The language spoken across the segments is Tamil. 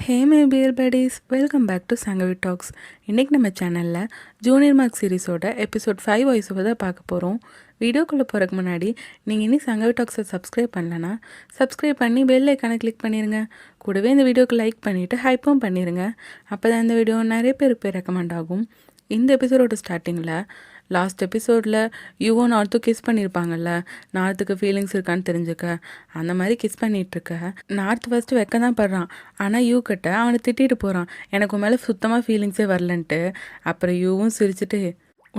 Hey my dear buddies, welcome back to Sangavi talks. இன்றைக்கி நம்ம சேனலில் ஜூனியர் மார்க் சீரிஸோட எபிசோட் 5 வாய்ஸ் ஓவர் தான் பார்க்க போகிறோம். வீடியோக்குள்ளே போகிறதுக்கு முன்னாடி நீங்கள் இனி சங்கவி டாக்ஸை சப்ஸ்கிரைப் பண்ணலன்னா சப்ஸ்கிரைப் பண்ணி பெல் ஐக்கானை கிளிக் பண்ணிடுங்க. கூடவே இந்த வீடியோக்கு லைக் பண்ணிவிட்டு ஹைப்பும் பண்ணிடுங்க. அப்போ தான் இந்த வீடியோ நிறைய பேருக்கு ரெக்கமெண்ட் ஆகும். இந்த எபிசோடோட ஸ்டார்டிங்கில் லாஸ்ட் எபிசோடில் யூவும் நார்த்தும் கிஸ் பண்ணியிருப்பாங்கல்ல, நார்த்துக்கு ஃபீலிங்ஸ் இருக்கான்னு தெரிஞ்சுக்க. அந்த மாதிரி கிஸ் பண்ணிகிட்ருக்க நார்த் ஃபஸ்ட்டு வெக்க தான் படுறான். ஆனால் யூ கிட்ட அவனை திட்டிட்டு போகிறான், எனக்கு மேலே சுத்தமாக ஃபீலிங்ஸே வரலன்ட்டு. அப்புறம் யூவும் சிரிச்சுட்டு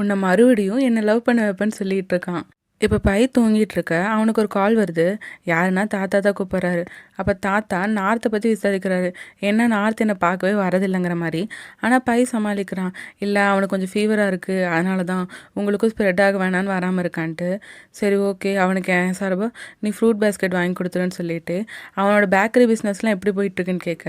உன்னை மறுபடியும் என்னை லவ் பண்ண வைப்பேன்னு சொல்லிகிட்டு இருக்கான். இப்போ பை தூங்கிட்டு இருக்க அவனுக்கு ஒரு கால் வருது. யாருன்னா தாத்தா தான் கூப்பிட்றாரு. அப்போ தாத்தா நார்த்தை பற்றி விசாரிக்கிறாரு. ஏன்னா நார்த் என்னை பார்க்கவே வரதில்லைங்கிற மாதிரி. ஆனால் பை சமாளிக்கிறான், இல்லை அவனுக்கு கொஞ்சம் ஃபீவராக இருக்குது, அதனால தான் உங்களுக்கும் ஸ்ப்ரெட் ஆக வேணான்னு வராமல் இருக்கான்ட்டு. சரி ஓகே, அவனுக்கு என் சார்பாக நீ ஃப்ரூட் பேஸ்கெட் வாங்கி கொடுத்துருன்னு சொல்லிட்டு அவனோட பேக்கரி பிஸ்னஸ்லாம் எப்படி போயிட்டுருக்குன்னு கேட்க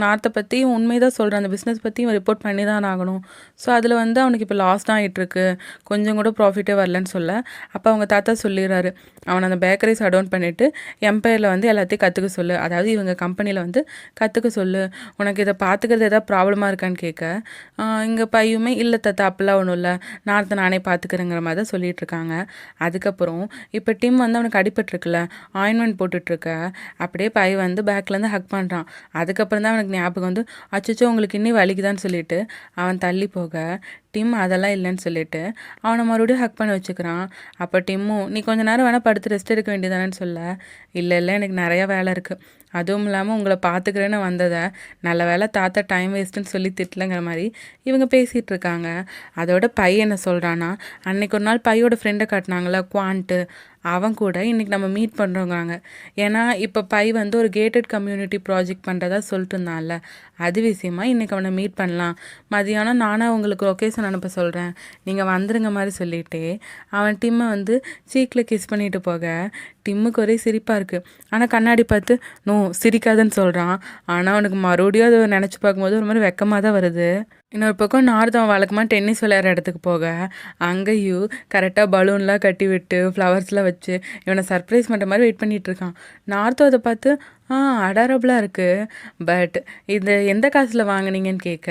நார்த்தை பற்றி உண்மை தான் சொல்கிறான். அந்த பிஸ்னஸ் பற்றி இவன் ரிப்போர்ட் பண்ணி தான் ஆகணும். ஸோ அதில் அவனுக்கு இப்போ லாஸ் தான் ஆகிட்டுருக்கு, கொஞ்சம் கூட ப்ராஃபிட்டே வரலன்னு சொல்ல. அப்போ அவங்க தாத்தா சொல்லிடுறாரு, அவனை அந்த பேக்கரிஸ் அடவுன் பண்ணிவிட்டு எம்பையரில் எல்லாத்தையும் கற்றுக்க சொல்லு, அதாவது இவங்க கம்பெனியில் கற்றுக்க சொல்லு, உனக்கு இதை பார்த்துக்கிறது எதாவது ப்ராப்ளமாக இருக்கான்னு கேட்க இங்கே பையுமே இல்லை தாத்தா அப்படிலாம் ஒன்றும் இல்லை, நார்த்தை நானே பார்த்துக்கிறேங்கிற மாதிரி தான் சொல்லிகிட்டு இருக்காங்க. அதுக்கப்புறம் இப்போ டிம் அவனுக்கு அடிபட்டுருக்குல்ல, ஆயின்மெண்ட் போட்டுட்ருக்க அப்படியே பை பேக்லேருந்து ஹக் பண்ணுறான். அதுக்கப்புறம் தான் அவனுக்கு ஞாபகம் அச்சோ உங்களுக்கு இன்னும் வலிக்குதான்னு சொல்லிட்டு அவன் தள்ளி போக டிம் அதெல்லாம் இல்லைன்னு சொல்லிட்டு அவனை மறுபடியும் ஹக் பண்ண வச்சுக்கிறான். அப்போ டிம்மும் நீ கொஞ்சம் நேரம் வேணால் படுத்து ரெஸ்ட் எடுக்க வேண்டியதானேன்னு சொல்ல, இல்லை எனக்கு நிறையா வேலை இருக்குது, அதுவும் இல்லாமல் உங்களை பார்த்துக்கிறேன்னு வந்ததை நல்ல வேலை தாத்தா டைம் வேஸ்ட்டுன்னு சொல்லி திட்டலைங்கிற மாதிரி இவங்க பேசிகிட்டு இருக்காங்க. அதோட பை என்ன சொல்கிறான்னா, அன்னைக்கு ஒரு நாள் பையோட ஃப்ரெண்டை காட்டினாங்களா குவான்ட்டு, அவன் கூட இன்றைக்கி நம்ம மீட் பண்ணுறோங்கிறாங்க. ஏன்னா இப்போ பை ஒரு கேட்டட் கம்யூனிட்டி ப்ராஜெக்ட் பண்ணுறதா சொல்லிட்டு இருந்தான்ல, அது விஷயமா இன்றைக்கி அவனை மீட் பண்ணலாம், மதியானம் நானாக உங்களுக்கு லொக்கேஷன் அனுப்ப சொல்கிறேன், நீங்கள் வந்துருங்க மாதிரி சொல்லிவிட்டு அவன் டிம்மை சீக்கில் கிஸ் பண்ணிட்டு போக டிம்முக்கு ஒரே சிரிப்பாக இருக்குது. ஆனால் கண்ணாடி பார்த்து நோ சிரிக்காதுன்னு சொல்கிறான். ஆனால் அவனுக்கு மறுபடியும் அதை நினச்சி பார்க்கும்போது ஒரு மாதிரி வெக்கமாக தான் வருது. இன்னொரு பக்கம் நார்த் அவன் வழக்கமாக டென்னிஸ் விளையாடுற இடத்துக்கு போக அங்கேயும் கரெக்டாக பலூன்லாம் கட்டி விட்டு ஃப்ளவர்ஸ்லாம் வச்சு இவனை சர்ப்ரைஸ் பண்ணுற மாதிரி வெயிட் பண்ணிகிட்டு இருக்கான். நார்த்தும் அதை பார்த்து அடாரபுளாக இருக்குது, பட் இது எந்த காசில் வாங்கினீங்கன்னு கேட்க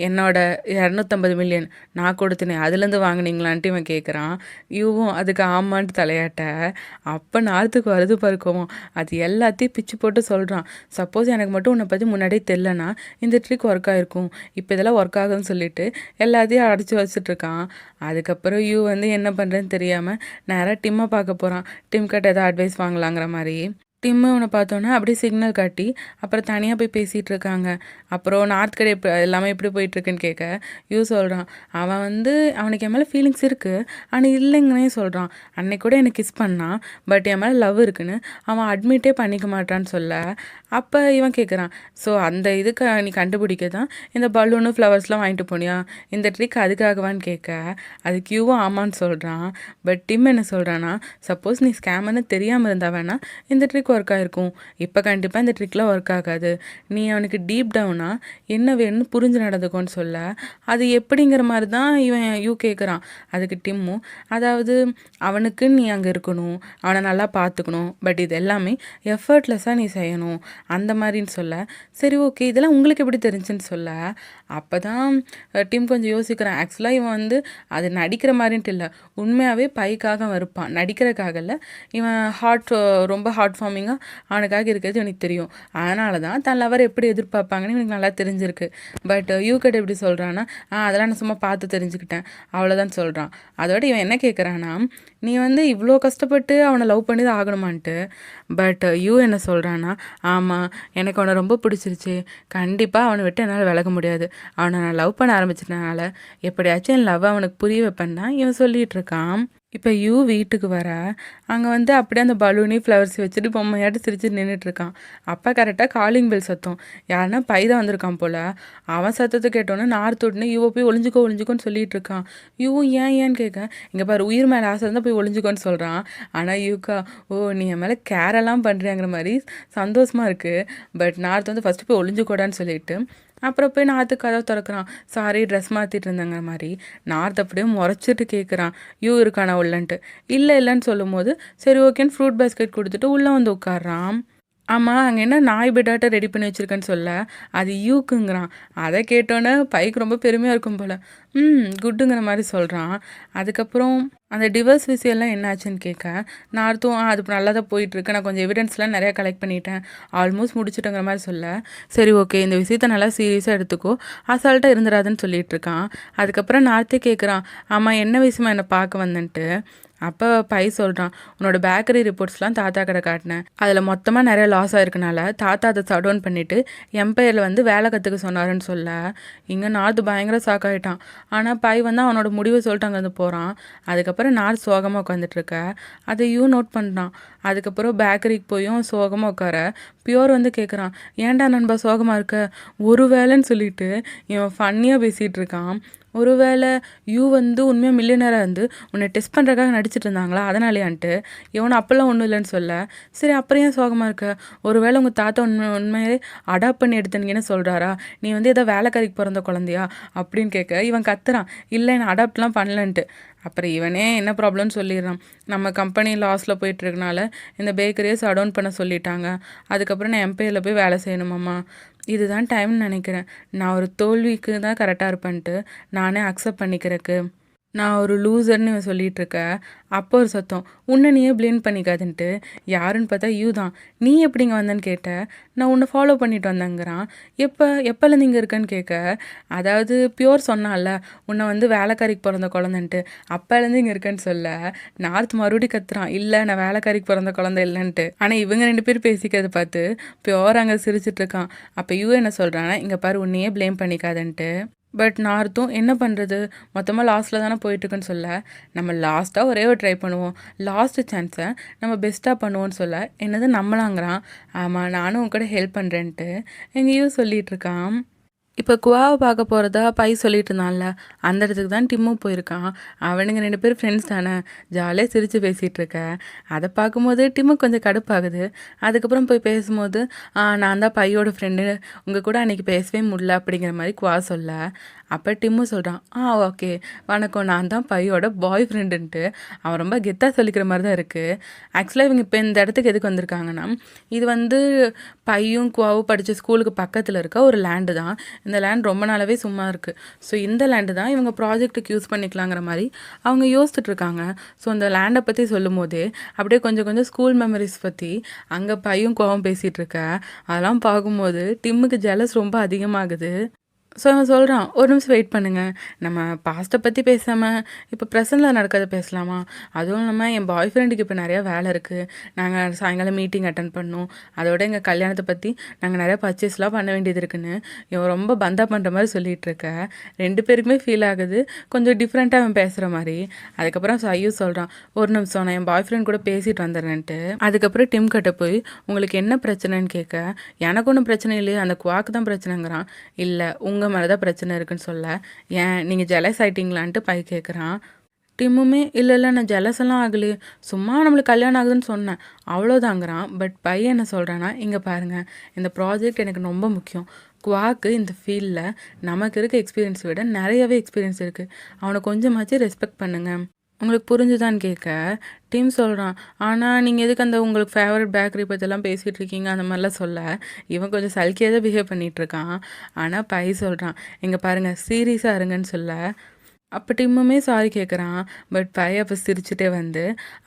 என்னோட 250 மில்லியன் நான் கொடுத்தேனே அதுலேருந்து வாங்கினீங்களான்ட்டு இவன் கேட்குறான். இவன் அதுக்கு ஆமான்ட்டு தலையாட்ட அப்போ நார்த்துக்கு வருது பருக்கவும் அது எல்லாத்தையும் பிச்சு போட்டு சொல்கிறான். சப்போஸ் எனக்கு மட்டும் உன்னை பற்றி முன்னாடியே தெரிலனா இந்த ட்ரிக் ஒர்க் ஆகிருக்கும், இப்போ இதெல்லாம் ஒர்க் ஆகுதுன்னு சொல்லிட்டு எல்லாத்தையும் அடித்து வச்சுட்ருக்கான். அதுக்கப்புறம் என்ன பண்ணுறேன்னு தெரியாமல் நேராக டிம்மை பார்க்க போகிறான். டிம் கிட்ட ஏதாவது அட்வைஸ் வாங்கலாங்கிற மாதிரி. டிம்மு அவனை பார்த்தோன்னா அப்படியே சிக்னல் காட்டி அப்புறம் தனியாக போய் பேசிகிட்டு இருக்காங்க. அப்புறம் நார்த் கடை எல்லாமே எப்படி போயிட்டுருக்குன்னு கேட்க சொல்கிறான், அவன் அவனுக்கு என் மேலே ஃபீலிங்ஸ் இருக்குது ஆனால் இல்லைங்கன்னே சொல்கிறான். அன்னைக்கு கூட எனக்கு கிஸ் பண்ணான், பட் என் மேலே லவ் இருக்குன்னு அவன் அட்மிட்டே பண்ணிக்க மாட்டான்னு சொல்ல. அப்போ இவன் கேட்குறான், ஸோ அந்த இதுக்கு நீ கண்டுபிடிக்க தான் இந்த பலூனு ஃப்ளவர்ஸ்லாம் வாங்கிட்டு போனியா, இந்த ட்ரிக் அதுக்காகவான்னு கேட்க அதுக்கு ஆமான்னு சொல்கிறான். பட் டிம் என்ன சொல்கிறான்னா, சப்போஸ் நீ ஸ்கேமர்னு தெரியாமல் இருந்தால் வேணா இந்த ட்ரிக் ஒர்க் ஆகிருக்கும், இப்போ கண்டிப்பாக இந்த ட்ரிக்லாம் ஒர்க் ஆகாது, நீ அவனுக்கு டீப் டவுனாக என்ன வேணும்னு புரிஞ்சு நடந்துக்கோன்னு சொல்ல. அது எப்படிங்கிற மாதிரி தான் இவன் கேட்குறான். அதுக்கு டிம்மும், அதாவது அவனுக்கு நீ அங்கே இருக்கணும், அவனை நல்லா பார்த்துக்கணும், பட் இது எல்லாமே எஃபர்ட்லெஸ்ஸாக நீ செய்யணும் அந்த மாதிரின்னு சொல்ல. சரி ஓகே இதெல்லாம் உங்களுக்கு எப்படி தெரிஞ்சுன்னு சொல்ல. அப்போ தான் டிம் கொஞ்சம் யோசிக்கிறான். ஆக்சுவலாக இவன் அது நடிக்கிற மாதிரின்ட்டு இல்லை, உண்மையாகவே பைக்காக இருப்பான், நடிக்கிறக்காக இல்லை. இவன் ரொம்ப ஹார்ட் ஃபார்மிங்காக அவனுக்காக இருக்கிறது எனக்கு தெரியும், அதனால தான் தன் லவர் எப்படி எதிர்பார்ப்பாங்கன்னு எனக்கு நல்லா தெரிஞ்சிருக்கு. பட் யூகட் எப்படி சொல்கிறான்னா, அதெல்லாம் நான் சும்மா பார்த்து தெரிஞ்சுக்கிட்டேன் அவ்வளோதான் சொல்கிறான். அதோட இவன் என்ன கேட்குறான்னா, நீ இவ்வளோ கஷ்டப்பட்டு அவனை லவ் பண்ணி தான் ஆகணுமான்ட்டு. பட் என்ன சொல்கிறான்னா, ஆமாம் எனக்கு அவனை ரொம்ப பிடிச்சிருச்சு, கண்டிப்பாக அவனை விட்டு என்னால் விலக முடியாது, அவனை நான் லவ் பண்ண ஆரம்பிச்சிட்டனால எப்படியாச்சும் என் லவ் அவனுக்கு புரிய வைப்பேன் தான் இவன் சொல்லிகிட்டு இருக்கான். இப்போ வீட்டுக்கு வர அங்கே அப்படியே அந்த பலூனி ஃப்ளவர்ஸ் வச்சுட்டு பொம்மையாட்டு சிரிச்சு நின்றுட்டுருக்கான். அப்போ கரெக்டாக காலிங் பெல் சத்தம், யாருன்னா பை தான் வந்திருக்கான் போல். அவன் சத்தத்தை கேட்டோன்னே நார்த் விட்டுன்னு போய் ஒளிஞ்சுக்கோன்னு சொல்லிட்டு இருக்கான். ஏன்னு கேட்க, இங்கே பாரு உயிர் மேலே ஆசை இருந்தால் போய் ஒளிஞ்சுக்கோன்னு சொல்கிறான். ஆனால் யூக்கா நீ என் மேலே கேரெல்லாம் பண்ணுறியாங்கிற மாதிரி சந்தோஷமாக இருக்குது. பட் நார்த் ஃபஸ்ட்டு போய் ஒளிஞ்சுக்கோடான்னு சொல்லிட்டு அப்புறம் போய் நார்த்து கதவை திறக்கிறான். சாரி ட்ரெஸ் மாற்றிட்டு இருந்தாங்கிற மாதிரி. நார்த் அப்படியே முறைச்சிட்டு கேட்குறான், இருக்கானா உள்ளன்ட்டு. இல்லைன்னு சொல்லும் போது சரி ஓகேன்னு ஃப்ரூட் பேஸ்கெட் கொடுத்துட்டு உள்ளே உட்காடுறான். ஆமாம், அங்கே என்ன நாய் பெட்டாட்ட ரெடி பண்ணி வச்சுருக்கேன்னு சொல்ல, அது யூக்குங்கிறான். அதை கேட்டோன்னே பைக்கு ரொம்ப பெருமையாக இருக்கும் போல். குட்டுங்கிற மாதிரி சொல்கிறான். அதுக்கப்புறம் அந்த டிவோர்ஸ் விஷயம்லாம் என்ன ஆச்சுன்னு கேட்க, நான் அர்த்தம் அது நல்லா தான் போயிட்டுருக்கு, நான் கொஞ்சம் எவிடன்ஸ்லாம் நிறையா கலெக்ட் பண்ணிட்டேன், ஆல்மோஸ்ட் முடிச்சுட்டேங்கிற மாதிரி சொல்ல, சரி ஓகே இந்த விஷயத்த நல்லா சீரியஸாக எடுத்துக்கோ, அசால்ட்டாக இருந்துடாதுன்னு சொல்லிட்டு இருக்கான். அதுக்கப்புறம் நார்த்தே கேட்குறான், ஆமாம் என்ன விஷயமா என்னை பார்க்க வந்தேன்ட்டு. அப்போ பை சொல்கிறான், உன்னோட பேக்கரி ரிப்போர்ட்ஸ்லாம் தாத்தா கடை காட்டினேன், அதில் மொத்தமாக நிறைய லாஸ் ஆயிருக்கனால தாத்தா அதை சடவுன் பண்ணிவிட்டு எம்பையரில் வந்து வேலை கற்றுக்க சொன்னாருன்னு சொல்ல, இங்கே நார்த்து பயங்கர சாக்காயிட்டான். ஆனால் பை வந்து அவனோட முடிவை சொல்லிட்டு அங்கேருந்து போகிறான். அதுக்கப்புறம் நார்த் சோகமாக உட்காந்துட்ருக்க, அதை நோட் பண்ணுறான். அதுக்கப்புறம் பேக்கரிக்கு போயும் சோகமாக உட்கார பியோர் வந்து கேட்குறான், ஏன்டா நண்பா சோகமாக இருக்க, ஒரு வேலைன்னு சொல்லிட்டு இவன் ஃபன்னியாக பேசிகிட்டு இருக்கான். ஒருவேளை வந்து உண்மையாக மில்லியனராக இருந்து உன்னை டெஸ்ட் பண்ணுறதுக்காக நடிச்சிட்டு இருந்தாங்களா அதனாலேயான்ட்டு. இவனை அப்போல்லாம் ஒன்றும் இல்லைன்னு சொல்ல, சரி அப்புறம் ஏன் சோகமாக இருக்க, ஒருவேளை உங்கள் தாத்தா உண்மையே அடாப்ட் பண்ணி எடுத்தனீங்கன்னு சொல்கிறாரா, நீ வந்து ஏதோ வேலைக்காரிக்கு பிறந்த குழந்தையா அப்படின்னு கேட்க, இவன் கத்துறான், இல்லை நான் அடாப்ட்லாம் பண்ணலன்ட்டு. அப்புறம் இவனே என்ன ப்ராப்ளம்னு சொல்லிடுறான், நம்ம கம்பெனி லாஸில் போயிட்டுருக்கனால இந்த பேக்கரியை ஷட் பண்ண சொல்லிட்டாங்க, அதுக்கப்புறம் நான் எம்பையில் போய் வேலை செய்யணுமாம்மா, இதுதான் டைம்னு நினைக்கிறேன், நான் ஒரு தோல்விக்கு தான் கரெக்டாக இருப்பேன்ட்டு நானே அக்செப்ட் பண்ணிக்கிறக்கு, நான் ஒரு லூசர்னு இவன் சொல்லிகிட்டு இருக்க. அப்போ ஒரு சத்தம், உன்னை நீயே ப்ளேம் பண்ணிக்காதுன்ட்டு. யாருன்னு பார்த்தா தான். நீ எப்படிங்க வந்தேன்னு கேட்ட, நான் உன்னை ஃபாலோ பண்ணிட்டு வந்தேங்கிறான். எப்போலேருந்து இங்கே இருக்கேன்னு கேட்க, அதாவது பியோர் சொன்னால உன்னை வந்து வேலைக்காரிக்கு பிறந்த குழந்தைன்ட்டு, அப்போலேருந்து இங்கே இருக்கேன்னு சொல்ல, நார்த் மறுபடி கத்துறான், இல்லை நான் வேலைக்காரிக்கு பிறந்த குழந்தை இல்லைன்ட்டு. ஆனால் இவங்க 2 பேர் பேசிக்கிறத பார்த்து பியோர் அங்கே சிரிச்சிட்டு இருக்கான். அப்போ என்ன சொல்கிறான்னா, இங்கே பாரு உன்னையே ப்ளேம் பண்ணிக்காதுன்ட்டு. பட் நார்த்தும் என்ன பண்ணுறது, மொத்தமாக லாஸ்ட்டில் தானே போயிட்டுருக்குன்னு சொல்ல, நம்ம லாஸ்ட்டாக ஒரே ஒரு ட்ரை பண்ணுவோம், லாஸ்ட்டு சான்ஸை நம்ம பெஸ்ட்டாக பண்ணுவோன்னு சொல்ல, என்னது நம்மளாங்கிறான். ஆமாம் நானும் உன் கூட ஹெல்ப் பண்ணுறேன்ட்டு எங்கேயும் சொல்லிகிட்ருக்கான். இப்போ குவாவை பார்க்க போகிறதா பை சொல்லிட்டு இருந்தான்ல, அந்த இடத்துக்கு தான் டிம்மும் போயிருக்கான். அவனுங்க 2 பேரும் ஃப்ரெண்ட்ஸ் தானே, ஜாலியாக சிரித்து பேசிகிட்டு இருக்க. அதை பார்க்கும்போது டிம்மு கொஞ்சம் கடுப்பாகுது. அதுக்கப்புறம் போய் பேசும்போது, நான் தான் பையோட ஃப்ரெண்டு, உங்கள் கூட அன்றைக்கி பேசவே முடியல அப்படிங்கிற மாதிரி குவா சொல்ல, அப்போ டிம்மு சொல்கிறான், ஓகே வணக்கம், நான் தான் பையோட பாய் ஃப்ரெண்டுன்ட்டு. அவன் ரொம்ப கெத்தாக சொல்லிக்கிற மாதிரி தான் இருக்குது. ஆக்சுவலாக இவங்க இப்போ இந்த இடத்துக்கு எதுக்கு வந்திருக்காங்கன்னா, இது வந்து பையும் குவாவும் படித்த ஸ்கூலுக்கு பக்கத்தில் இருக்க ஒரு லேண்டு தான். இந்த லேண்ட் ரொம்ப நாளாகவே சும்மா இருக்குது. ஸோ இந்த லேண்டு தான் இவங்க ப்ராஜெக்ட்டுக்கு யூஸ் பண்ணிக்கலாங்கிற மாதிரி அவங்க யோசிச்சுட்ருக்காங்க. ஸோ இந்த லேண்டை பற்றி சொல்லும் போதே அப்படியே கொஞ்சம் கொஞ்சம் ஸ்கூல் மெமரிஸ் பற்றி அங்கே பையும் குவாவும் பேசிகிட்டு இருக்க. அதெல்லாம் பார்க்கும்போது டிம்முக்கு ஜெலஸ் ரொம்ப அதிகமாகுது. ஸோ அவன் சொல்கிறான், ஒரு நிமிஷம் வெயிட் பண்ணுங்கள், நம்ம பாஸ்ட்டை பற்றி பேசாமல் இப்போ ப்ரெசென்ட்டில் நடக்கிறத பேசலாமா, அதுவும் இல்லாமல் என் பாய் ஃப்ரெண்டுக்கு இப்போ நிறையா வேலை இருக்குது, நாங்கள் சாயங்காலம் மீட்டிங் அட்டன் பண்ணோம், அதோட எங்கள் கல்யாணத்தை பற்றி நாங்கள் நிறையா பர்ச்சேஸ்லாம் பண்ண வேண்டியது இருக்குன்னு இவன் ரொம்ப பந்தா பண்ணுற மாதிரி சொல்லிகிட்டு இருக்க. 2 பேருக்குமே ஃபீல் ஆகுது, கொஞ்சம் டிஃப்ரெண்ட்டாக அவன் பேசுகிற மாதிரி. அதுக்கப்புறம் ஐயோ சொல்கிறான், ஒரு நிமிஷம் நான் என் பாய் ஃப்ரெண்ட் கூட பேசிட்டு வந்துடுறேன்ட்டு. அதுக்கப்புறம் டிம் கிட்ட போய் உங்களுக்கு என்ன பிரச்சனைன்னு கேட்க, எனக்கு ஒன்றும் பிரச்சனை இல்லையே, அந்த குவாக்கு தான் பிரச்சனைங்கிறான். இல்லை உங்கள் மேலே தான் பிரச்சனை இருக்குன்னு சொல்ல, ஏன் நீங்கள் ஜெலஸ் ஆகிட்டீங்களான்ட்டு பை கேட்குறான். டிம்முமே இல்லை நான் ஜெலஸெல்லாம் ஆகலையே, சும்மா நம்மளுக்கு கல்யாணம் ஆகுதுன்னு சொன்னேன் அவ்வளோதாங்கிறான். பட் பையன் என்ன சொல்கிறான்னா, இங்கே பாருங்கள் இந்த ப்ராஜெக்ட் எனக்கு ரொம்ப முக்கியம், குவாக்கு இந்த ஃபீல்டில் நமக்கு இருக்க எக்ஸ்பீரியன்ஸ் விட நிறையவே எக்ஸ்பீரியன்ஸ் இருக்குது, அவனை கொஞ்சமாச்சு ரெஸ்பெக்ட் பண்ணுங்கள், உங்களுக்கு புரிஞ்சுதான்னு கேட்க டீம் சொல்கிறான். ஆனால் நீங்கள் எதுக்கு அந்த உங்களுக்கு ஃபேவரட் பேக்கரி பற்றிலாம் பேசிகிட்டு இருக்கீங்க அந்த மாதிரிலாம் சொல்ல, இவன் கொஞ்சம் சல்கியாக தான் பிஹேவ் பண்ணிகிட்ருக்கான். ஆனால் பை சொல்கிறான், இங்கே பாருங்கள் சீரியஸாக இருங்கன்னு சொல்ல, அப்போ டிம்முமே சாரி கேட்குறான். பட் பை அப்போ சிரிச்சுட்டே வந்து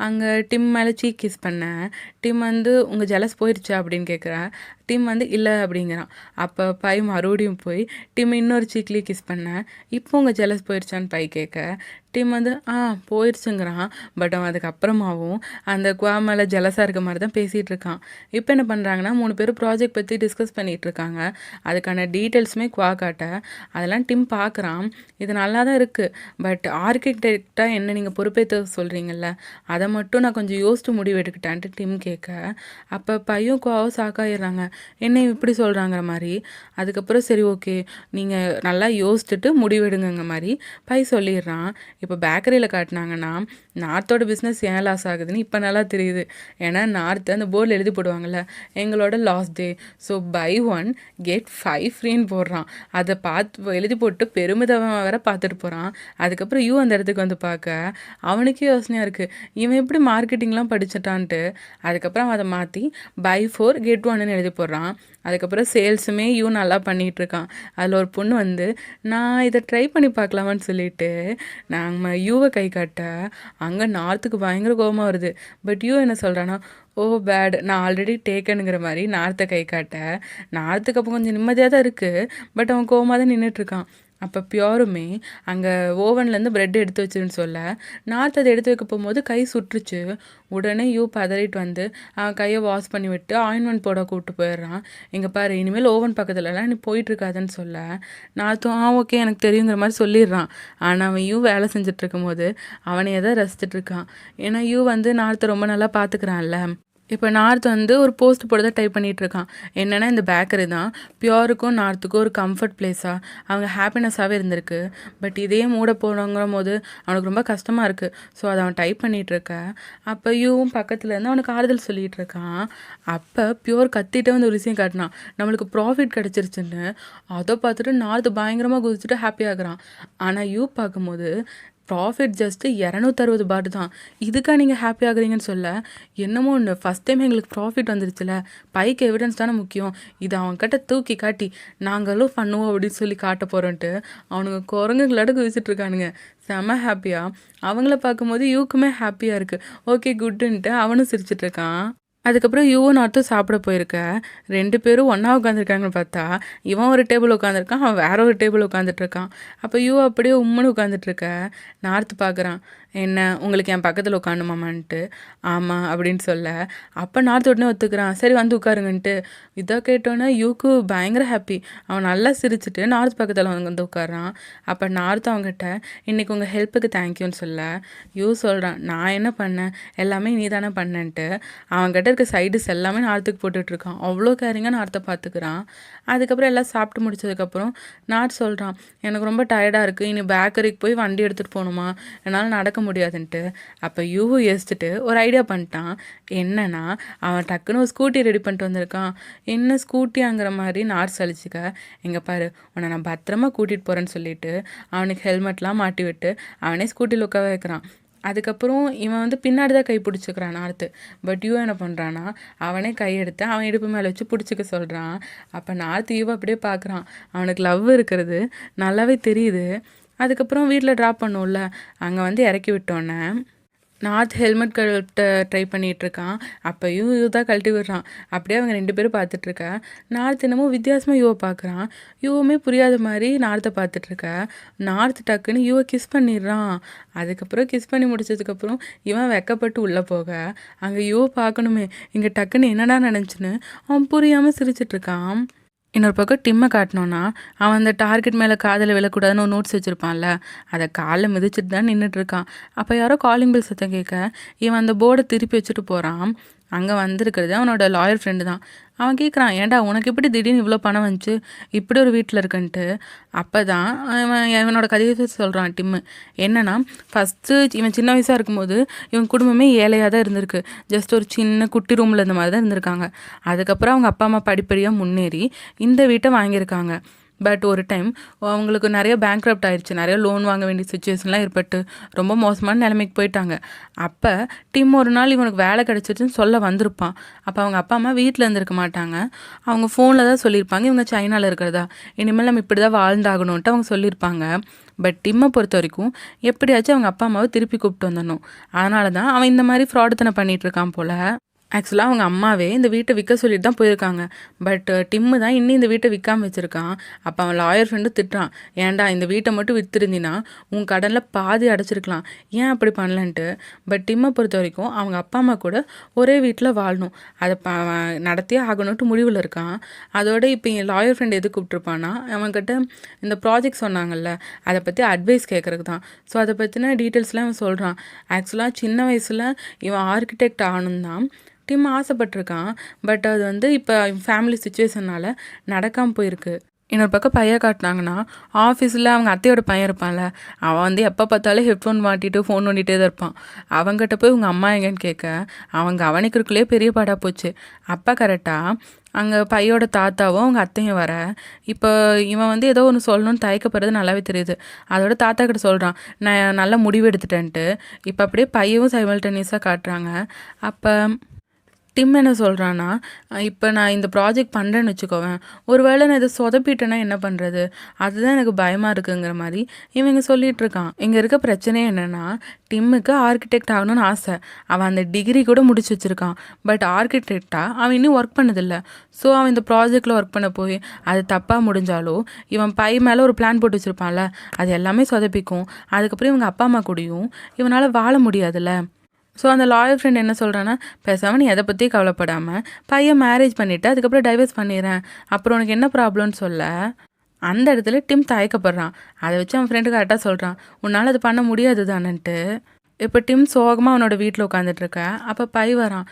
அங்கே டிம் மேலே சீக் கிஸ் பண்ணேன். டிம் வந்து உங்கள் ஜெலஸ் போயிடுச்சா அப்படின்னு கேட்குறேன். டிம் வந்து இல்லை அப்படிங்கிறான். அப்போ பை மறுபடியும் போய் டிம் இன்னொரு சீக்லேயே கிஸ் பண்ணேன். இப்போ உங்கள் ஜெலஸ் போயிடுச்சான்னு பை கேட்க, டிம் வந்து போயிடுச்சுங்கிறான். பட் அவன் அதுக்கப்புறமாவும் அந்த குவா மேலே ஜெலஸாக இருக்க மாதிரி தான் பேசிகிட்டு இருக்கான். இப்போ என்ன பண்ணுறாங்கன்னா 3 பேர் ப்ராஜெக்ட் பற்றி டிஸ்கஸ் பண்ணிகிட்டு இருக்காங்க. அதுக்கான டீட்டெயில்ஸுமே குவா காட்ட, அதெல்லாம் டிம் பார்க்குறான். இது நல்லா தான் இருக்குது, பட் ஆர்கிடெக்டாக என்ன நீங்கள் பொறுப்பேற்று சொல்கிறீங்கல்ல, அதை மட்டும் நான் கொஞ்சம் யோசித்து முடிவு எடுக்கிட்டேன்ட்டு டிம் கேட்க, அப்போ பையும் குவாவும் சாக்காயிடுறாங்க. என்ன இப்படி சொல்கிறாங்கிற மாதிரி. அதுக்கப்புறம் சரி ஓகே நீங்கள் நல்லா யோசிச்சுட்டு முடிவெடுங்கிற மாதிரி பை சொல்லிடுறான். இப்போ பேக்கரியில் காட்டினாங்கன்னா நார்த்தோட பிஸ்னஸ் ஏன் லாஸ் ஆகுதுன்னு இப்போ நல்லா தெரியுது. ஏன்னா நார்த்து அந்த போர்டில் எழுதி போடுவாங்கள்ல, எங்களோட last day, so buy 1 get 5 ஃப்ரீன்னு போடுறான். அதை பார்த்து எழுதி போட்டு பெருமிதமாக வேற பார்த்துட்டு போகிறான். அதுக்கப்புறம் யூ அந்த இடத்துக்கு வந்து பார்க்க அவனுக்கே யோசனையாக இருக்குது, இவன் எப்படி மார்க்கெட்டிங்லாம் படிச்சிட்டான்ட்டு. அதுக்கப்புறம் அவன் அதை மாற்றி பை 4 get 1ன்னு எழுதி போடுறான். அதுக்கப்புறம் சேல்ஸுமே யூ நல்லா பண்ணிகிட்ருக்கான். அதில் ஒரு பொண்ணு வந்து நான் இதை ட்ரை பண்ணி பார்க்கலாமான்னு சொல்லிட்டு நாங்கள் யூவை கை காட்ட அங்கே நார்த்துக்கு பயங்கர கோபமாக வருது. பட் யூ என்ன சொல்கிறான்னா, ஓ பேட், நான் ஆல்ரெடி டேக்கனுங்கிற மாதிரி நார்த்தை கை காட்ட நார்த்துக்கு அப்போ கொஞ்சம் நிம்மதியாக தான் இருக்குது. பட் அவன் கோவமாக தான் நின்றுட்டுருக்கான். அப்போ பியோருமே அங்கே ஓவன்லேருந்து ப்ரெட் எடுத்து வச்சுருன்னு சொல்ல நார்த் அதை எடுத்து வைக்க போகும்போது கை சுட்டுருச்சு. உடனே யூ பதறிட்டு வந்து அவன் கையை வாஷ் பண்ணி விட்டு ஆயின்மெண்ட் போட கூப்பிட்டு போயிடுறான். இங்கே பாரு, இனிமேல் ஓவன் பக்கத்துலலாம் நீ போயிட்டுருக்காதுன்னு சொல்ல நார்த்தும் ஓகே எனக்கு தெரியுங்கிற மாதிரி சொல்லிடுறான். ஆனால் அவன் யூ வேலை செஞ்சுட்டு இருக்கும்போது அவனையே தான் ரசிச்சிட்ருக்கான். ஏன்னா யூ வந்து நார்த்தை ரொம்ப நல்லா பார்த்துக்கிறான்ல. இப்போ நார்த் வந்து ஒரு போஸ்ட் போட்டு தான் டைப் பண்ணிகிட்ருக்கான். என்னென்னா இந்த பேக்கரி தான் பியோருக்கும் நார்த்துக்கும் ஒரு கம்ஃபர்ட் பிளேஸாக அவங்க ஹாப்பினஸ்ஸாகவே இருந்திருக்கு. பட் இதே மூட போகிறோங்கிற போது அவனுக்கு ரொம்ப கஷ்டமாக இருக்குது. ஸோ அதை அவன் டைப் பண்ணிகிட்ருக்க அப்போ யூவும் பக்கத்தில் இருந்து அவனுக்கு ஆறுதல் சொல்லிகிட்டு இருக்கான். அப்போ பியோர் கத்திட்டே வந்து ஒரு விஷயம் காட்டினான், நம்மளுக்கு ப்ராஃபிட் கிடச்சிருச்சுன்னு. அதை பார்த்துட்டு நார்த்து பயங்கரமாக குதிச்சுட்டு ஹாப்பி ஆகுறான். ஆனால் யூ பார்க்கும்போது ப்ராஃபிட் ஜஸ்ட்டு 260 பாட்டு தான், இதுக்காக நீங்கள் ஹாப்பி ஆகுறீங்கன்னு சொல்ல என்னமோ ஒன்று ஃபஸ்ட் டைம் எங்களுக்கு ப்ராஃபிட் வந்துருச்சுல, பைக்கு எவிடன்ஸ் தானே முக்கியம், இதை அவன்கிட்ட தூக்கி காட்டி நாங்களும் பண்ணுவோம் அப்படின்னு சொல்லி காட்ட போகிறோன்ட்டு அவனுங்க குரங்குகளோட குதிச்சிட்ருக்கானுங்க. செம்ம ஹாப்பியாக அவங்கள பார்க்கும்போது யூக்குமே ஹாப்பியாக இருக்குது. ஓகே குட்டுன்ட்டு அவனும் சிரிச்சிட்ருக்கான். அதுக்கப்புறம் யூவும் நார்த்தும் சாப்பிட போயிருக்க 2 பேரும் ஒன்றா உட்காந்துருக்காங்கன்னு பார்த்தா இவன் ஒரு டேபிள் உட்காந்துருக்கான், அவன் வேற ஒரு டேபிள் உட்காந்துட்ருக்கான். அப்போ யூ அப்படியே உம்முன்னு உட்காந்துட்ருக்க நார்த்து பார்க்குறான், என்ன உங்களுக்கு என் பக்கத்தில் உட்காந்துமாமான்ட்டு. ஆமாம் அப்படின்னு சொல்ல அப்போ நார்த்து உடனே ஒத்துக்கிறான், சரி வந்து உட்காருங்கன்ட்டு. இதை கேட்டோன்னே யூக்கு பயங்கர ஹாப்பி. அவன் நல்லா சிரிச்சுட்டு நார்த் பக்கத்தில் வந்து உட்காரான். அப்போ நார்த்து அவங்ககிட்ட இன்றைக்கி உங்கள் ஹெல்ப்புக்கு தேங்க்யூன்னு சொல்ல யூ சொல்கிறான், நான் என்ன பண்ணேன், எல்லாமே நீ தானே பண்ணேன்ட்டு. அவன்கிட்ட இருக்க சைடிஸ் எல்லாமே நார்த்துக்கு போட்டுட்ருக்கான். அவ்வளோ கேரிங்காக நார்த்தை பார்த்துக்கிறான். அதுக்கப்புறம் எல்லாம் சாப்பிட்டு முடிச்சதுக்கப்புறம் நார்த் சொல்கிறான், எனக்கு ரொம்ப டயர்டாக இருக்குது, இனி பேக்கரிக்கு போய் வண்டி எடுத்துகிட்டு போகணுமா, என்னால் நடக்க முடியாதுன்ட்டு. அப்போ யூவு யோசிச்சுட்டு ஒரு ஐடியா பண்ணிட்டான். என்னன்னா அவன் டக்குன்னு ஒரு ஸ்கூட்டி ரெடி பண்ணிட்டு வந்திருக்கான். என்ன ஸ்கூட்டியாங்கிற மாதிரி நார்த் சலிச்சுக்க, எங்கே பாரு உன்னை நான் பத்திரமா கூட்டிகிட்டு போகிறேன்னு சொல்லிட்டு அவனுக்கு ஹெல்மெட்லாம் மாட்டி விட்டு அவனே ஸ்கூட்டியில் உட்கார வைக்கிறான். அதுக்கப்புறம் இவன் வந்து பின்னாடி தான் கை பிடிச்சிக்கிறான் நார்த்து. பட் யூ என்ன பண்ணுறான்னா அவனே கையெடுத்து அவன் இடுப்பு மேலே வச்சு பிடிச்சிக்க சொல்கிறான். அப்போ நார்த்து யூவை அப்படியே பார்க்குறான். அவனுக்கு லவ் இருக்கிறது நல்லாவே தெரியுது. அதுக்கப்புறம் வீட்டில் ட்ராப் பண்ணுவோம்ல, அங்கே வந்து இறக்கி விட்டோன்னே நார்த் ஹெல்மெட் கழட்ட ட்ரை பண்ணிகிட்ருக்கான். அப்போயும் யூ தான் கழட்டி விடுறான். அப்படியே அவங்க 2 பேரும் பார்த்துட்ருக்க நார்த் என்னமோ வித்தியாசமாக யூவை பார்க்குறான். யூவுமே புரியாத மாதிரி நார்த்தை பார்த்துட்ருக்க நார்த் டக்குன்னு யூவை கிஸ் பண்ணிடுறான். அதுக்கப்புறம் கிஸ் பண்ணி முடிச்சதுக்கப்புறம் இவன் வெக்கப்பட்டு உள்ளே போக அங்கே யூவை பார்க்கணுமே, இங்கே டக்குன்னு என்னடா நினச்சின்னு அவன் புரியாமல் சிரிச்சிட்ருக்கான். இன்னொரு பக்கம் டிம்மை காட்டினோன்னா அவன் அந்த டார்கெட் மேலே காதில் விழக்கூடாதுன்னு ஒரு நோட்ஸ் வச்சுருப்பான்ல, அதை காலில் மிதிச்சிட்டு தான் நின்றுட்டுருக்கான். அப்போ யாரோ காலிங் பெல் சத்தம் கேட்க இவன் அந்த போர்டை திருப்பி வச்சுட்டு போகிறான். அங்கே வந்திருக்கிறது அவனோட லாயர் ஃப்ரெண்டு தான். அவன் கேட்குறான், ஏன்டா உனக்கு எப்படி திடீர்னு இவ்வளோ பணம் வந்துச்சு, இப்படி ஒரு வீட்டில் இருக்குன்ட்டு. அப்போ தான் இவனோட கதையை சொல்கிறான் டிம்மு. என்னன்னா ஃபஸ்ட்டு இவன் சின்ன வயசாக இருக்கும்போது இவன் குடும்பமே ஏழையாக தான் இருந்திருக்கு. ஜஸ்ட் ஒரு சின்ன குட்டி ரூமில் இந்த மாதிரி தான் இருந்திருக்காங்க. அதுக்கப்புறம் அவங்க அப்பா அம்மா படிப்படியாக முன்னேறி இந்த வீட்டை வாங்கியிருக்காங்க. பட் ஒரு டைம் அவங்களுக்கு நிறைய பேங்க்ரப்ட் ஆயிடுச்சு, நிறைய லோன் வாங்க வேண்டிய சுச்சுவேஷன்லாம் ஏற்பட்டு ரொம்ப மோசமான நிலைமைக்கு போயிட்டாங்க. அப்போ டிம் ஒரு நாள் இவனுக்கு வேலை கிடச்சிருச்சுன்னு சொல்ல வந்திருப்பான். அப்போ அவங்க அப்பா அம்மா வீட்டில் இருந்திருக்க மாட்டாங்க, அவங்க ஃபோனில் தான் சொல்லியிருப்பாங்க இவங்க சைனாவில் இருக்கிறதா, இனிமேல் நம்ம இப்படி தான் வாழ்ந்தாகணுன்ட்டு அவங்க சொல்லியிருப்பாங்க. பட் டிம்மை பொறுத்த வரைக்கும் எப்படியாச்சும் அவங்க அப்பா அம்மாவை திருப்பி கூப்பிட்டு வந்துடணும். அதனால தான் அவன் இந்த மாதிரி ஃப்ராடுத்தனை பண்ணிகிட்ருக்கான் போல். ஆக்சுவலாக அவங்க அம்மாவே இந்த வீட்டை விற்க சொல்லிட்டு தான் போயிருக்காங்க. பட் டிம்மு தான் இன்னும் இந்த வீட்டை விற்காமல் வச்சுருக்கான். அப்போ அவன் லாயர் ஃப்ரெண்டு திட்டுறான், ஏன்டா இந்த வீட்டை மட்டும் விற்றுருந்தினா உன் கடனில் பாதி அடைச்சிருக்கலாம், ஏன் அப்படி பண்ணலன்ட்டு. பட் டிம்மை பொறுத்த வரைக்கும் அவங்க அப்பா அம்மா கூட ஒரே வீட்டில் வாழணும், அதை நடத்தியே ஆகணுன்ட்டு முடிவில் இருக்கான். அதோட இப்போ என் லாயர் ஃப்ரெண்டு எது கூப்பிட்ருப்பான்னா அவன்கிட்ட இந்த ப்ராஜெக்ட் சொன்னாங்கல்ல அதை பற்றி அட்வைஸ் கேட்குறதுக்கு தான். ஸோ அதை பற்றின டீட்டெயில்ஸ்லாம் அவன் சொல்கிறான். ஆக்சுவலாக சின்ன வயசில் இவன் ஆர்கிடெக்ட் ஆகணும் தான் டிம் ஆசைப்பட்டிருக்கான். பட் அது வந்து இப்போ ஃபேமிலி சுச்சுவேஷனால் நடக்காமல் போயிருக்கு. இன்னொரு பக்கம் பையன் காட்டினாங்கன்னா, ஆஃபீஸில் அவங்க அத்தையோட பையன் இருப்பான்ல, அவன் வந்து எப்போ பார்த்தாலும் ஹெட்ஃபோன் மாட்டிட்டு ஃபோன் நோண்டிகிட்டே தான் இருப்பான். அவங்ககிட்ட போய் உங்கள் அம்மா எங்கன்னு கேட்க, அவன் கவனிக்கிறதுக்குள்ளேயே பெரிய பாடாக போச்சு. அப்போ கரெக்டாக அங்கே பையோட தாத்தாவும் அவங்க அத்தையும் வர, இப்போ இவன் வந்து ஏதோ ஒன்று சொல்லணும்னு தயக்கப்படுறது நல்லாவே தெரியுது. அதோட தாத்தா கிட்ட சொல்கிறான், நான் நல்ல முடிவு எடுத்துட்டேன்ட்டு. இப்போ அப்படியே பையவும் சைமல்டேனியஸாக காட்டுறாங்க. அப்போ டிம் என்ன சொல்கிறான்னா, இப்போ நான் இந்த ப்ராஜெக்ட் பண்ணுறேன்னு வச்சுக்கோவேன், ஒரு வேளை நான் இதை சொதப்பிட்டேன்னா என்ன பண்ணுறது, அதுதான் எனக்கு பயமாக இருக்குங்கிற மாதிரி இவங்க சொல்லிகிட்டு இருக்கான். இங்கே இருக்க பிரச்சனையே என்னென்னா, டிம்முக்கு ஆர்கிடெக்ட் ஆகணும்னு ஆசை. அவன் அந்த டிகிரி கூட முடிச்சு வச்சுருக்கான். பட் ஆர்கிடெக்டாக அவன் இன்னும் ஒர்க் பண்ணதில்லை. ஸோ அவன் இந்த ப்ராஜெக்டில் ஒர்க் பண்ண போய் அது தப்பாக முடிஞ்சாலோ, இவன் பை மேலே ஒரு பிளான் போட்டு வச்சுருப்பான்ல, அது எல்லாமே சொதப்பிக்கும். அதுக்கப்புறம் இவங்க அப்பா அம்மா கூடயும் இவனால் வாழ முடியாதுல்ல. ஸோ அந்த லாயர் ஃப்ரெண்ட் என்ன சொல்கிறான்னா, பேசாமல் நீ எதை பற்றி கவலைப்படாமல் பையன் மேரேஜ் பண்ணிவிட்டு அதுக்கப்புறம் டைவர்ஸ் பண்ணிடுறேன், அப்புறம் உனக்கு என்ன ப்ராப்ளம்னு சொல்ல, அந்த இடத்துல டிம் தயக்கப்படுறான். அதை வச்சு அவன் ஃப்ரெண்டு கரெக்டாக சொல்கிறான், உன்னால் அது பண்ண முடியாது தானன்ட்டு. இப்போ டிம் சோகமாக அவனோட வீட்டில் உட்காந்துட்ருக்க. அப்போ பை வரான்.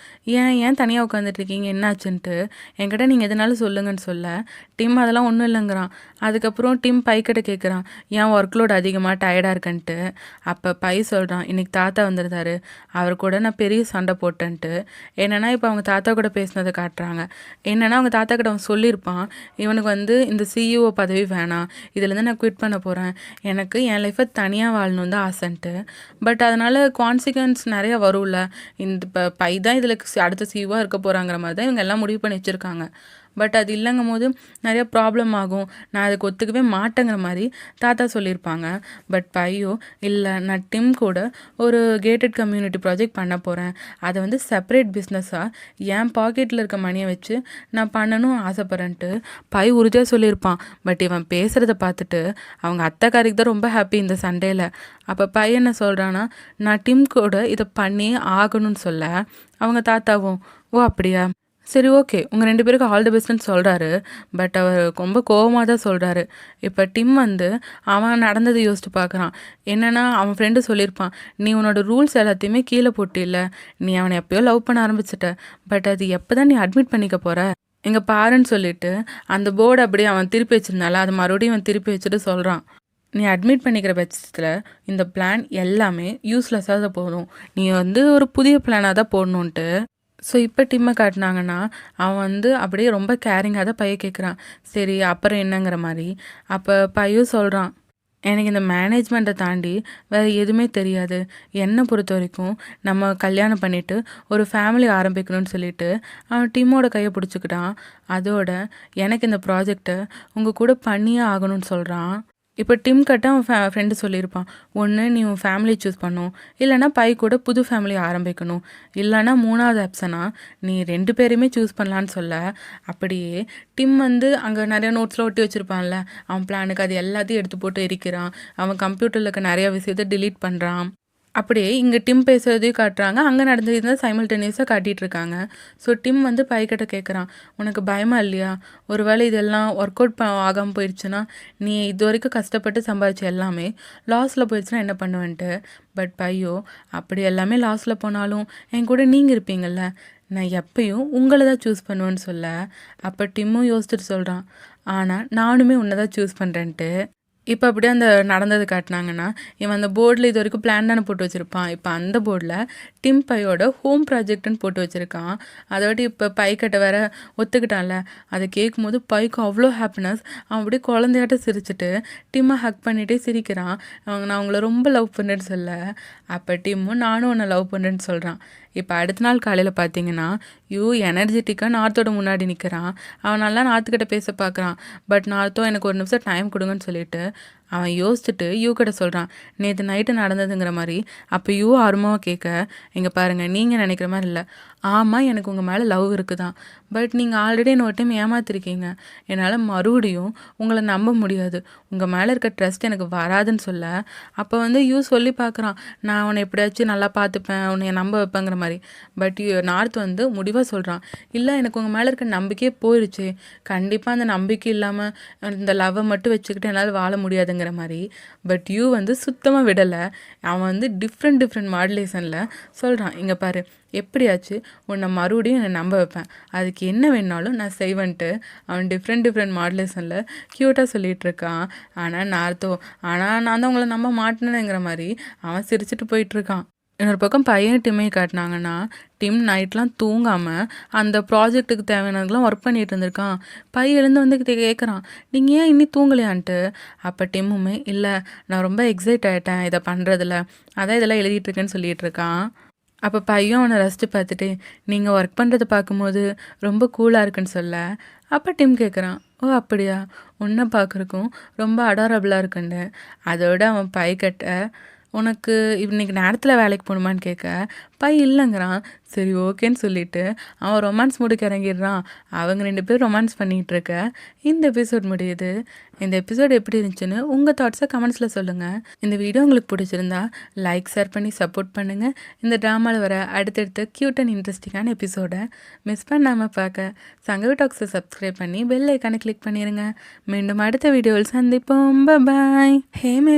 ஏன் தனியாக உட்காந்துட்ருக்கீங்க, என்னாச்சுன்ட்டு. என்கிட்ட நீங்கள் எதுனாலும் சொல்லுங்கன்னு சொல்ல, டிம் அதெல்லாம் ஒன்றும் இல்லைங்கிறான். அதுக்கப்புறம் டிம் பைக்கிட்ட கேட்குறான், ஏன் ஒர்க் லோட் அதிகமாக டயர்டாக இருக்கன்ட்டு. அப்போ பை சொல்கிறான், இன்றைக்கி தாத்தா வந்திருந்தாரு, அவர் கூட நான் பெரிய சண்டை போட்டேன்ட்டு. என்னென்னா இப்போ அவங்க தாத்தா கூட பேசினதை காட்டுறாங்க. என்னென்னா அவங்க தாத்தா கிட்ட அவன் சொல்லியிருப்பான், இவனுக்கு வந்து இந்த சிஇஓ பதவி வேணாம், இதுலேருந்து நான் குவிட் பண்ண போகிறேன், எனக்கு என் லைஃப்பை தனியாக வாழணும் தான் ஆசைன்ட்டு. பட் அதனால் கான்சிக்வன்ஸ் நிறையா வரும்ல. இந்த பை தான் இதில் அடுத்த சிஇஓவாக இருக்க போகிறாங்கிற மாதிரி தான் இவங்க எல்லாம் முடிவு பண்ணி வச்சுருக்காங்க. பட் அது இல்லைங்கும் போது நிறைய ப்ராப்ளம் ஆகும், நான் அதுக்கு ஒத்துக்கவே மாட்டேங்கிற மாதிரி தாத்தா சொல்லியிருப்பாங்க. பட் பையோ, இல்லை நான் டிம் கூட ஒரு கேட்டட் கம்யூனிட்டி ப்ராஜெக்ட் பண்ண போகிறேன், அதை வந்து செப்பரேட் பிஸ்னஸாக என் பாக்கெட்டில் இருக்க மணியை வச்சு நான் பண்ணணும் ஆசைப்பட்றேன்ட்டு பை உறுதியாக சொல்லியிருப்பான். பட் இவன் பேசுகிறத பார்த்துட்டு அவங்க அத்தைக்காரிக்கு தான் ரொம்ப ஹாப்பி இந்த சண்டேல. அப்போ பையன் என்ன சொல்கிறான்னா, நான் டிம் கூட இதை பண்ணி ஆகணும்னு சொல்ல, அவங்க தாத்தாவும், ஓ அப்படியா, சரி ஓகே, உங்கள் 2 பேருக்கு ஆல் தி பெஸ்ட்னு சொல்கிறாரு. பட் அவர் ரொம்ப கோவமாக தான் சொல்கிறாரு. இப்போ டிம் வந்து அவன் நடந்ததை யோசிச்சு பார்க்குறான். என்னென்னா அவன் ஃப்ரெண்டு சொல்லியிருப்பான், நீ உன்னோட ரூல்ஸ் எல்லாத்தையுமே கீழே போட்டில்ல, நீ அவனை எப்போயோ லவ் பண்ண ஆரம்பிச்சிட்ட, பட் அது எப்போ தான் நீ அட்மிட் பண்ணிக்க போகிற, எங்கள் பாருன்னு சொல்லிட்டு அந்த போர்டு அப்படியே அவன் திருப்பி வச்சிருந்தால அதை மறுபடியும் அவன் திருப்பி வச்சுட்டு சொல்கிறான், நீ அட்மிட் பண்ணிக்கிற பட்சத்தில் இந்த பிளான் எல்லாமே யூஸ்லெஸ்ஸாக தான் போகணும், நீ வந்து ஒரு புதிய பிளானாக தான் போடணுன்ட்டு. ஸோ இப்போ டிம்மை காட்டினாங்கன்னா அவன் வந்து அப்படியே ரொம்ப கேரிங்காக தான் பையன் கேட்குறான். சரி அப்புறம் என்னங்கிற மாதிரி. அப்போ பையன் சொல்கிறான், எனக்கு இந்த மேனேஜ்மெண்ட்டை தாண்டி வேறு எதுவுமே தெரியாது, என்னை பொறுத்த வரைக்கும் நம்ம கல்யாணம் பண்ணிவிட்டு ஒரு ஃபேமிலி ஆரம்பிக்கணும்னு சொல்லிட்டு அவன் டிம்மோட கையை பிடிச்சிக்கிட்டான். அதோட எனக்கு இந்த ப்ராஜெக்டை உங்கள் கூட பண்ணியே ஆகணும்னு சொல்கிறான். இப்போ டிம் கிட்ட அவன் ஃப்ரெண்டு சொல்லியிருப்பான், ஒன்று நீ உன் ஃபேமிலி சூஸ் பண்ணும், இல்லைனா பை கூட புது ஃபேமிலி ஆரம்பிக்கணும், இல்லைனா 3வது ஆப்ஷனாக நீ 2 பேரையுமே சூஸ் பண்ணலான்னு சொல்ல, அப்படியே டிம் வந்து அங்கே நிறையா நோட்ஸ்லாம் ஒட்டி வச்சுருப்பான்ல அவன் பிளானுக்கு, அது எல்லாத்தையும் எடுத்து போட்டு எரிக்கிறான். அவன் கம்ப்யூட்டரில் இருக்க நிறையா விஷயத்தை டிலீட் பண்ணுறான். அப்படியே இங்கே டிம் பேசுகிறதையும் காட்டுறாங்க, அங்கே நடந்தது தான் சைமல்டேனியஸாக காட்டிகிட்டு இருக்காங்க. ஸோ டிம் வந்து பைக்கிட்ட கேட்குறான், உனக்கு பயமாக இல்லையா, ஒரு வேளை இதெல்லாம் ஒர்க் அவுட் ஆகாமல் போயிடுச்சுன்னா, நீ இது வரைக்கும் கஷ்டப்பட்டு சம்பாதிச்ச எல்லாமே லாஸில் போயிடுச்சுன்னா என்ன பண்ணுவேன்ட்டு. பட் பையோ, அப்படி எல்லாமே லாஸில் போனாலும் என் கூட நீங்கள் இருப்பீங்கள்ல, நான் எப்பயும் உங்களை தான் சூஸ் பண்ணுவேன்னு சொல்ல, அப்போ டிம்மும் யோசிச்சுட்டு சொல்கிறான், ஆனால் நானுமே உன்னை தான் சூஸ் பண்ணுறேன்ட்டு. இப்போ அப்படியே அந்த நடந்தது காட்டினாங்கன்னா, இவன் அந்த போர்டில் இது வரைக்கும் பிளான் தானே போட்டு வச்சுருப்பான். இப்போ அந்த போர்டில் டிம் பையோட ஹோம் ப்ராஜெக்ட்னு போட்டு வச்சுருக்கான். அதோட இப்போ பைக்கிட்ட வேற ஒத்துக்கிட்டான்ல, அதை கேட்கும்போது பைக்கு அவ்வளோ ஹாப்பினஸ். அவன் அப்படியே குழந்தையாட்ட சிரிச்சுட்டு டிம்மை ஹக் பண்ணிகிட்டே சிரிக்கிறான். நான் அவங்கள ரொம்ப லவ் பண்ணுறேன்னு சொல்ல, அப்போ டிம்மும் நானும் உன்னை லவ் பண்ணுறேன்னு சொல்கிறான். இப்போ அடுத்த நாள் காலையில் பார்த்தீங்கன்னா, எனர்ஜெட்டிக்காக நார்த்தோட முன்னாடி நிற்கிறான். அவன் நல்லா நார்த்துக்கிட்ட பேச பார்க்குறான். பட் நார்த்தோ எனக்கு ஒரு நிமிஷம் டைம் கொடுங்கன்னு சொல்லிட்டு அவன் யோசிச்சுட்டு கிட்ட சொல்கிறான், நேற்று நைட்டு நடந்ததுங்கிற மாதிரி. அப்போ ஆர்வமாக கேட்க, இங்கே பாருங்கள், நீங்கள் நினைக்கிற மாதிரி இல்லை, ஆமாம் எனக்கு உங்கள் மேலே லவ் இருக்குதான், பட் நீங்கள் ஆல்ரெடி என்ன ஒரு டைம் ஏமாத்திருக்கீங்க, என்னால் மறுபடியும் உங்களை நம்ப முடியாது, உங்கள் மேலே இருக்க ட்ரஸ்ட் எனக்கு வராதுன்னு சொல்ல, அப்போ வந்து சொல்லி பார்க்குறான், நான் உன்னை எப்படியாச்சும் நல்லா பார்த்துப்பேன், உன்னை நம்ப வைப்பேங்கிற மாதிரி. பட் நார்த் வந்து முடிவாக சொல்கிறான், இல்லை எனக்கு உங்கள் மேலே இருக்க நம்பிக்கையே போயிடுச்சு, கண்டிப்பாக அந்த நம்பிக்கை இல்லாமல் இந்த லவ்வை மட்டும் வச்சுக்கிட்டு என்னால் வாழ முடியாதுங்க அப்படிங்கிற மாதிரி. பட் யூ வந்து சுத்தமாக விடலை. அவன் வந்து டிஃப்ரெண்ட் மாடுலேஷனில் சொல்கிறான், இங்கே பாரு எப்படியாச்சு உன்னை மறுபடியும் என்னை நம்ப வைப்பேன், அதுக்கு என்ன வேணாலும் நான் செய்வேன்ட்டு அவன் டிஃப்ரெண்ட் மாடுலேஷனில் க்யூட்டாக சொல்லிகிட்டு இருக்கான். ஆனால் நான் தான் உங்களை நம்ப மாட்டேனுங்கிற மாதிரி அவன் சிரிச்சுட்டு போயிட்டுருக்கான். இன்னொரு பக்கம் பையன் டிம்மை காட்டினாங்கன்னா, டிம் நைட்லாம் தூங்காமல் அந்த ப்ராஜெக்ட்டுக்கு தேவையானதுக்கெலாம் ஒர்க் பண்ணிகிட்டு இருந்திருக்கான். எழுந்து வந்து கேட்குறான், நீங்கள் ஏன் இன்னும் தூங்கலையான்ட்டு. அப்போ டிம்முமே, இல்லை நான் ரொம்ப எக்ஸைட் ஆகிட்டேன் இதை பண்ணுறதில்ல, அதான் இதெல்லாம் எழுதிட்டுருக்கேன்னு சொல்லிகிட்டு இருக்கான். அப்போ பையன் அவனை ரசித்து பார்த்துட்டு, நீங்கள் ஒர்க் பண்ணுறதை பார்க்கும்போது ரொம்ப கூலாக இருக்குன்னு சொல்ல. அப்போ டிம் கேட்குறான், ஓ அப்படியா, உன்னை பார்க்குறக்கும் ரொம்ப அடாரபிளாக இருக்குன்னு. அதோட அவன் கட்ட, உனக்கு இன்னைக்கு நேரத்தில் வேலைக்கு போகணுமான்னு கேட்க, இல்லைங்கிறான். சரி ஓகேன்னு சொல்லிவிட்டு அவன் ரொமான்ஸ் மூடுக்கு இறங்கிடுறான். அவங்க 2 பேரும் ரொமான்ஸ் பண்ணிகிட்டு இருக்க இந்த எபிசோட் முடியுது. இந்த எபிசோட் எப்படி இருந்துச்சுன்னு உங்கள் தாட்ஸை கமெண்ட்ஸில் சொல்லுங்கள். இந்த வீடியோ உங்களுக்கு பிடிச்சிருந்தா லைக் ஷேர் பண்ணி சப்போர்ட் பண்ணுங்கள். இந்த ட்ராமாவில் வர அடுத்தடுத்த க்யூட் அண்ட் இன்ட்ரெஸ்டிங்கான எபிசோடை மிஸ் பண்ணாமல் பார்க்க சங்கவி டாக்ஸை சப்ஸ்கிரைப் பண்ணி பெல் ஐக்கானை கிளிக் பண்ணிடுங்க. மீண்டும் அடுத்த வீடியோவில் சந்திப்போம். பாய். ஹேமே